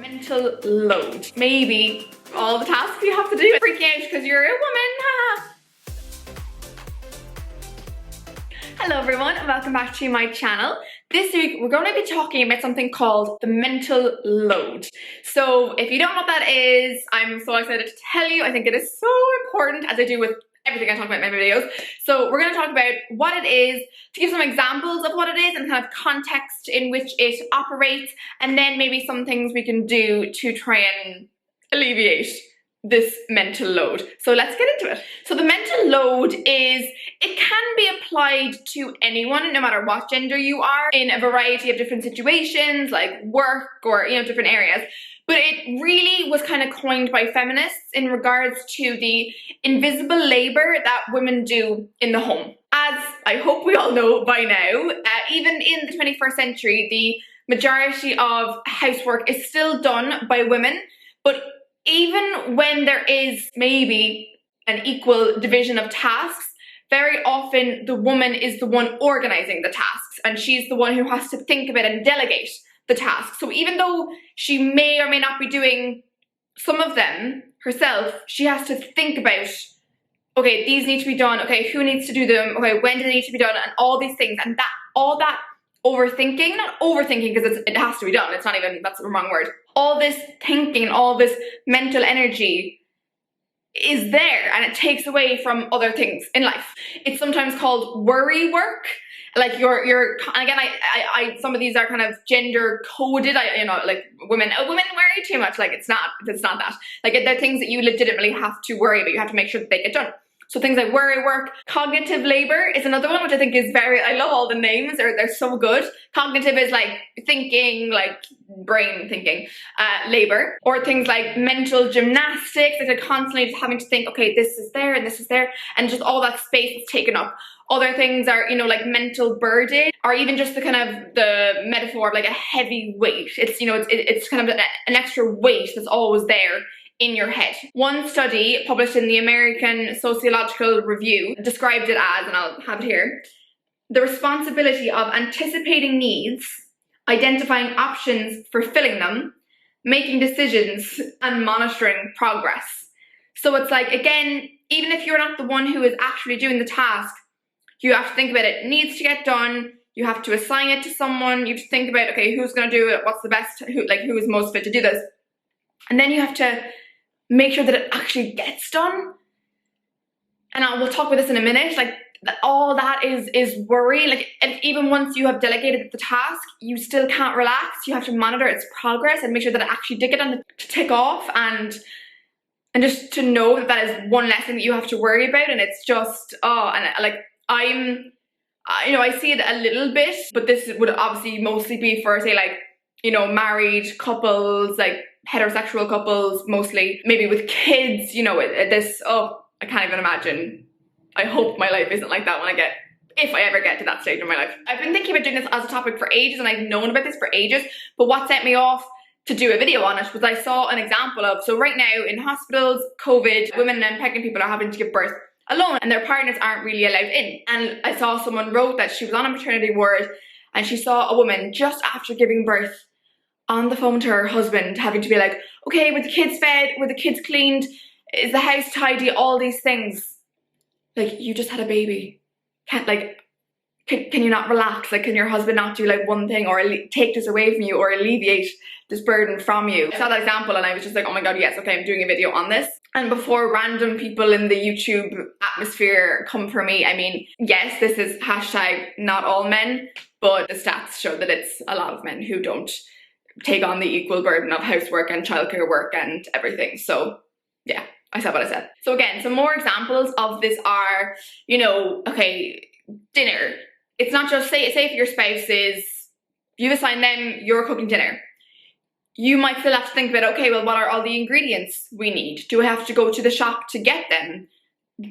mental load. Maybe all the tasks you have to do are freaking out because you're a woman. Hello everyone and welcome back to my channel. This week we're going to be talking about something called the mental load. So if you don't know what that is, I'm so excited to tell you. I think it is so important, as I do with everything I talk about in my videos. So we're going to talk about what it is, to give some examples of what it is and kind of context in which it operates, and then maybe some things we can do to try and alleviate this mental load. So let's get into it. So the mental load it can be applied to anyone, no matter what gender you are, in a variety of different situations like work or different areas. But it really was kind of coined by feminists in regards to the invisible labor that women do in the home. As I hope we all know by now, even in the 21st century, the majority of housework is still done by women, but even when there is maybe an equal division of tasks, very often the woman is the one organizing the tasks, and she's the one who has to think about and delegate the tasks. So even though she may or may not be doing some of them herself, she has to think about, okay, these need to be done, okay, who needs to do them, okay, when do they need to be done, and all these things. And all that overthinking, not overthinking because it has to be done, it's not even, that's the wrong word. All this thinking, all this mental energy is there, and it takes away from other things in life. It's sometimes called worry work. Like you're and again, I some of these are kind of gender coded. Like women worry too much. Like it's not that. Like they're things that you legitimately have to worry about. You have to make sure that they get done. So things like worry work. Cognitive labor is another one, which I think is I love all the names. They're so good. Cognitive is like thinking, like brain thinking, labor. Or things like mental gymnastics, like they're constantly just having to think, okay, this is there and this is there, and just all that space is taken up. Other things are, like mental burden, or even just the kind of the metaphor of like a heavy weight. It's, it's kind of an extra weight that's always there in your head. One study published in the American Sociological Review described it as, and I'll have it here, the responsibility of anticipating needs, identifying options for filling them, making decisions, and monitoring progress. So it's like, again, even if you're not the one who is actually doing the task, you have to think about it. It needs to get done. You have to assign it to someone. You have to think about, okay, who's going to do it? What's the best, who is most fit to do this? And then you have to make sure that it actually gets done. And we'll talk about this in a minute. Like all that is worry. Like, and even once you have delegated the task, you still can't relax. You have to monitor its progress and make sure that it actually did get done to tick off, and just to know that that is one less thing that you have to worry about. And it's just, I see it a little bit, but this would obviously mostly be for, say, like, married couples, like heterosexual couples mostly, maybe with kids, I can't even imagine. I hope my life isn't like that if I ever get to that stage in my life. I've been thinking about doing this as a topic for ages, and I've known about this for ages, but what set me off to do a video on it was I saw an example of, so right now in hospitals, COVID, women and pregnant people are having to give birth alone, and their partners aren't really allowed in. And I saw someone wrote that she was on a maternity ward and she saw a woman just after giving birth on the phone to her husband, having to be like, okay, were the kids fed, were the kids cleaned, is the house tidy, all these things. Like, you just had a baby. Can you not relax? Like, can your husband not do like one thing, or take this away from you, or alleviate this burden from you? I saw that example and I was just like, oh my god, yes, okay, I'm doing a video on this. And before random people in the YouTube atmosphere come for me, I mean, yes, this is hashtag not all men, but the stats show that it's a lot of men who don't take on the equal burden of housework and childcare work and everything. So yeah, I said what I said. So again, some more examples of this are, okay, dinner. It's not just, say if your spouse is, you assign them, you're cooking dinner. You might still have to think about, okay, well, what are all the ingredients we need? Do I have to go to the shop to get them?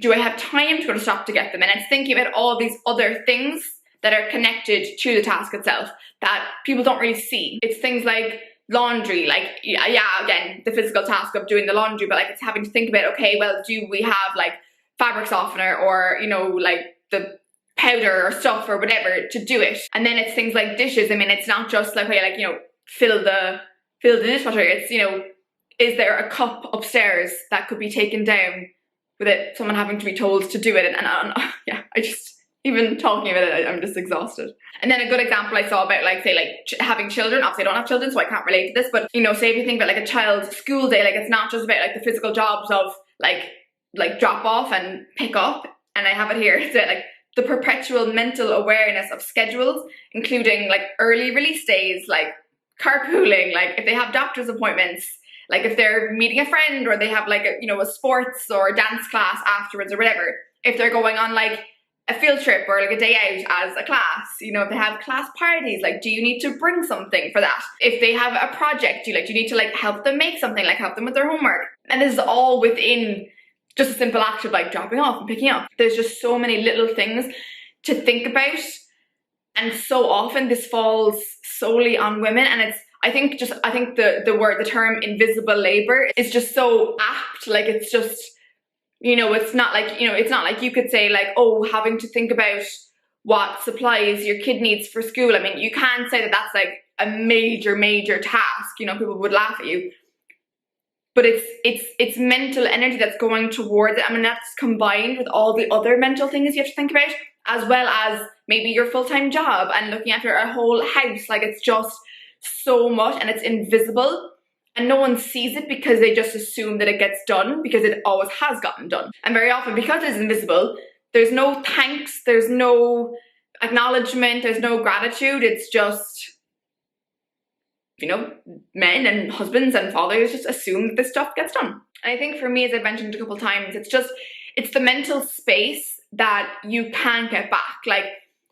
Do I have time to go to the shop to get them? And it's thinking about all these other things that are connected to the task itself that people don't really see. It's things like laundry, like, yeah, again, the physical task of doing the laundry, but like it's having to think about, okay, well, do we have like fabric softener, or, like the powder or stuff or whatever to do it? And then it's things like dishes. I mean, it's not just like, okay, like, fill the fill the dishwasher. It's, you know, is there a cup upstairs that could be taken down without someone having to be told to do it? And yeah, I just, even talking about it, I'm just exhausted. And then a good example I saw about, like, say, like having children. Obviously I don't have children, so I can't relate to this, but, you know, say if you think about like a child's school day, like it's not just about like the physical jobs of like drop off and pick up. And I have it here, it's like the perpetual mental awareness of schedules, including like early release days, like carpooling, like if they have doctor's appointments, like if they're meeting a friend, or they have like a, you know, a sports or a dance class afterwards or whatever, if they're going on like a field trip or like a day out as a class, you know, if they have class parties, like do you need to bring something for that? If they have a project, do you need to like help them make something, like help them with their homework? And this is all within just a simple act of like dropping off and picking up. There's just so many little things to think about, and so often this falls solely on women. And it's, I think the term invisible labor is just so apt. Like it's just, you know, it's not like, you know, it's not like you could say like, oh, having to think about what supplies your kid needs for school. I mean, you can say that that's like a major task, you know, people would laugh at you. But it's mental energy that's going towards it. I mean, that's combined with all the other mental things you have to think about, as well as maybe your full-time job and looking after a whole house. Like it's just so much, and it's invisible, and no one sees it because they just assume that it gets done because it always has gotten done. And very often, because it's invisible, there's no thanks, there's no acknowledgement, there's no gratitude. It's just, you know, men and husbands and fathers just assume that this stuff gets done. And I think for me, as I've mentioned a couple of times, it's the mental space that you can't get back. Like,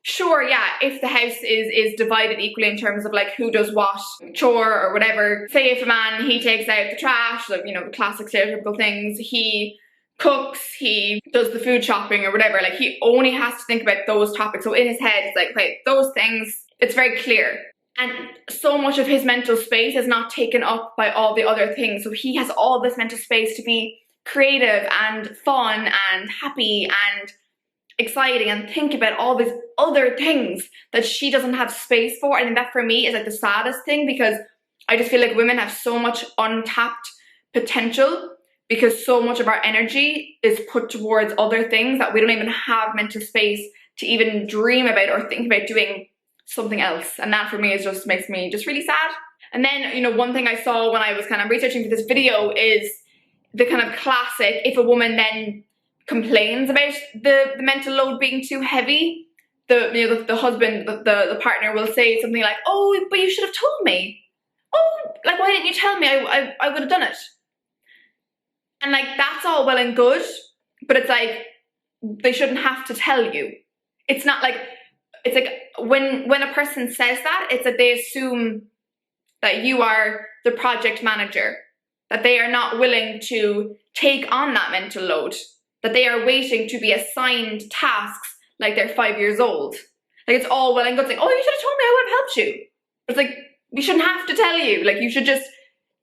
sure, yeah, if the house is divided equally in terms of like who does what chore or whatever. Say if a man, he takes out the trash, like, you know, the classic stereotypical things, he cooks, he does the food shopping or whatever, like he only has to think about those topics. So in his head, it's like, okay, those things, it's very clear. And so much of his mental space is not taken up by all the other things. So he has all this mental space to be creative and fun and happy and exciting and think about all these other things that she doesn't have space for. And that for me is like the saddest thing, because I just feel like women have so much untapped potential because so much of our energy is put towards other things that we don't even have mental space to even dream about or think about doing something else. And that for me is just makes me just really sad. And then, you know, one thing I saw when I was kind of researching for this video is the kind of classic, if a woman then complains about the mental load being too heavy, the husband, the partner will say something like, oh, but you should have told me. Oh, like, why didn't you tell me? I would have done it. And like, that's all well and good, but it's like, they shouldn't have to tell you. It's not like, it's like when a person says that, it's that they assume that you are the project manager, that they are not willing to take on that mental load, that they are waiting to be assigned tasks like they're 5 years old. Like it's all well and good saying, oh, you should have told me, I would have helped you. It's like, we shouldn't have to tell you. Like you should just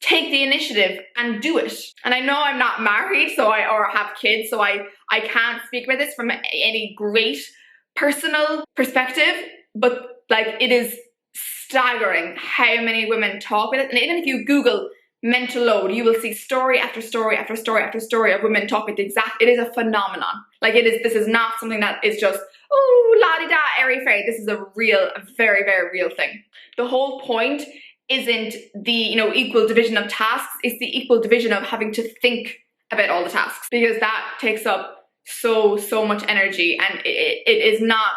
take the initiative and do it. And I know I'm not married, or have kids, so I can't speak about this from any great personal perspective, but like it is staggering how many women talk with it. And even if you Google mental load, you will see story after story after story after story of women talk with the exact, it is a phenomenon. Like this is not something that is just, oh, la-di-da, airy-fairy. This is a very, very real thing. The whole point isn't the, you know, equal division of tasks, it's the equal division of having to think about all the tasks, because that takes up so much energy, and it is not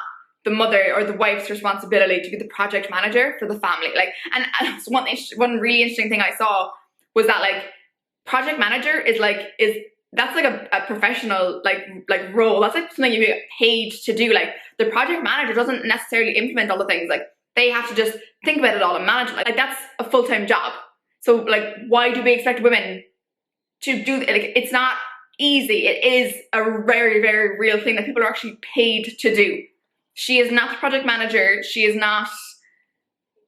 the mother or the wife's responsibility to be the project manager for the family. Like, and one really interesting thing I saw was that like project manager is that's like a professional like role. That's like something you get paid to do. Like the project manager doesn't necessarily implement all the things. Like they have to just think about it all and manage it. Like that's a full-time job. So like, why do we expect women to do that? Like it's not easy. It is a very, very real thing that people are actually paid to do. She is not the project manager. She is not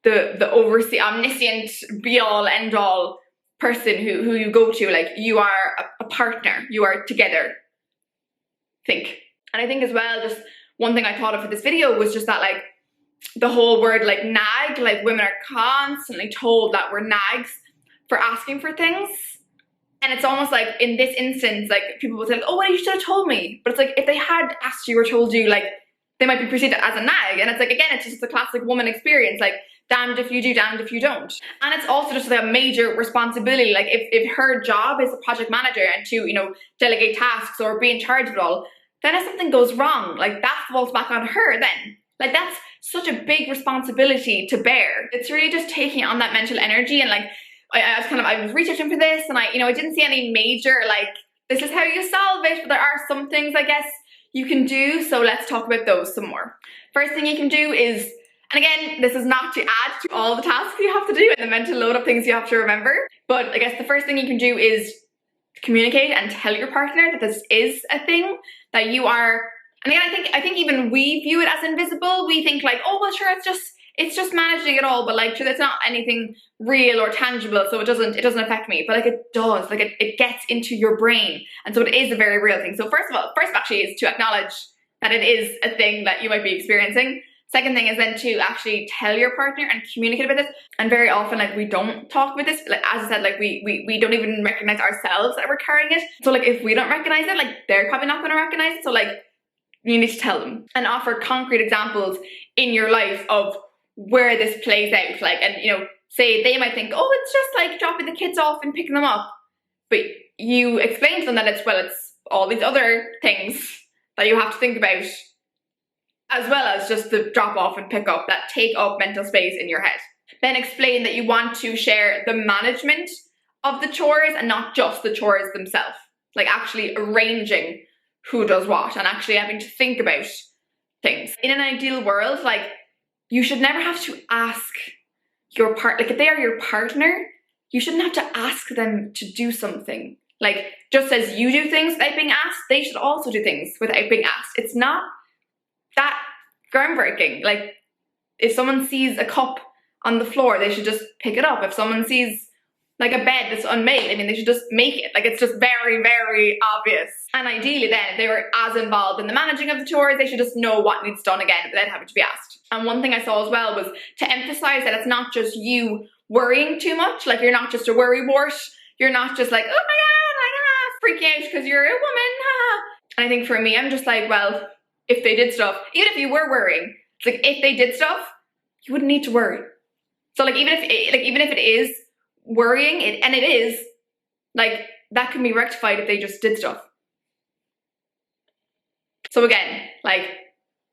the oversee, omniscient, be-all, end-all person who you go to. Like you are a partner. You are together. Think. And I think as well, just one thing I thought of for this video was just that the whole word nag, women are constantly told that we're nags. for asking for things. And it's almost like in this instance, like people will say, oh, well, you should have told me. But it's like if they had asked you or told you, like they might be perceived as a nag. And it's like, again, it's just the classic woman experience, like damned if you do, damned if you don't. And it's also just like a major responsibility. Like if her job is a project manager and to, you know, delegate tasks or be in charge of it all, then if something goes wrong, like that falls back on her then. Like that's such a big responsibility to bear. It's really just taking on that mental energy. And like I was researching for this, and I didn't see any major like this is how you solve it, but there are some things I guess you can do. So let's talk about those some more. First thing you can do is, and again, this is not to add to all the tasks you have to do and the mental load of things you have to remember, but I guess the first thing you can do is communicate and tell your partner that this is a thing that you are. And again, I think even we view it as invisible. We think like, oh well, sure, it's just managing it all, but like sure, that's not anything real or tangible, so it doesn't affect me. But like it does, like it gets into your brain, and so it is a very real thing. So first actually is to acknowledge that it is a thing that you might be experiencing. Second thing is then to actually tell your partner and communicate about this. And very often, like we don't talk about this. Like as I said, like we don't even recognize ourselves that we're carrying it. So like if we don't recognize it, like they're probably not going to recognize it. So like you need to tell them and offer concrete examples in your life of where this plays out. Like, and you know, say they might think, oh, it's just like dropping the kids off and picking them up. But you explain to them that it's all these other things that you have to think about, as well as just the drop off and pick up that take up mental space in your head. Then explain that you want to share the management of the chores and not just the chores themselves. Like actually arranging who does what and actually having to think about things. In an ideal world, like you should never have to ask your like if they are your partner, you shouldn't have to ask them to do something. Like just as you do things without being asked, they should also do things without being asked. It's not that groundbreaking. Like if someone sees a cup on the floor, they should just pick it up. If someone sees like a bed that's unmade, I mean, they should just make it. Like it's just very, very obvious. And ideally then, if they were as involved in the managing of the chores, they should just know what needs done again without having to be asked. And one thing I saw as well was to emphasize that it's not just you worrying too much. Like you're not just a worrywart. You're not just like, oh my God, like freaking out because you're a woman. And I think for me, I'm just like, well, if they did stuff, even if you were worrying, it's like if they did stuff, you wouldn't need to worry. So like even if it is worrying, and it is, like that can be rectified if they just did stuff. So again, like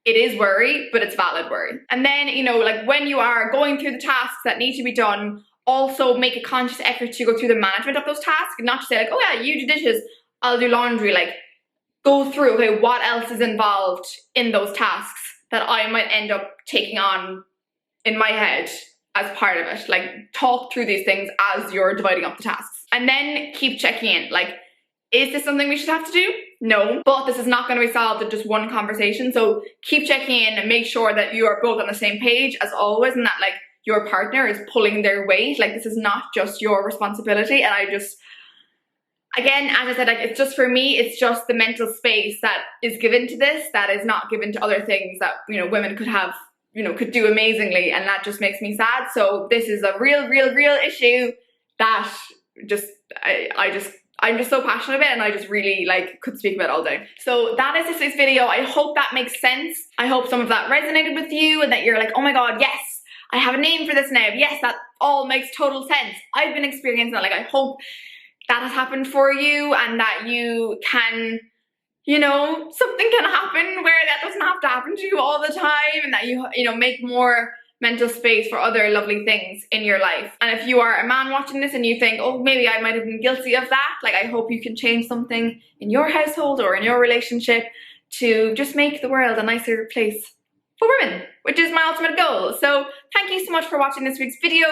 it is worry, but it's valid worry. And then, you know, like when you are going through the tasks that need to be done, also make a conscious effort to go through the management of those tasks, and not just say like, oh yeah, you do dishes, I'll do laundry. Like go through, okay, what else is involved in those tasks that I might end up taking on in my head as part of it. Like talk through these things as you're dividing up the tasks. And then keep checking in. Like, is this something we should have to do? No, but this is not going to be solved in just one conversation. So keep checking in and make sure that you are both on the same page as always, and that like your partner is pulling their weight. Like this is not just your responsibility. And I just, again, as I said, like it's just for me, it's just the mental space that is given to this that is not given to other things that, you know, women could have, you know, could do amazingly, and that just makes me sad. So this is a real issue that just, I'm just so passionate about it, and I just really like could speak about it all day. So that is this week's video. I hope that makes sense. I hope some of that resonated with you and that you're like, oh my God, yes, I have a name for this now. Yes, that all makes total sense. I've been experiencing that. Like I hope that has happened for you, and that you can, you know, something can happen where that doesn't have to happen to you all the time, and that you know, make more mental space for other lovely things in your life. And if you are a man watching this and you think, oh, maybe I might have been guilty of that, like I hope you can change something in your household or in your relationship to just make the world a nicer place for women, which is my ultimate goal. So thank you so much for watching this week's video.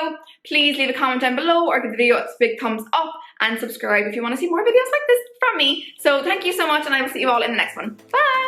Please leave a comment down below or give the video a big thumbs up, and subscribe if you want to see more videos like this from me. So thank you so much, and I will see you all in the next one. Bye!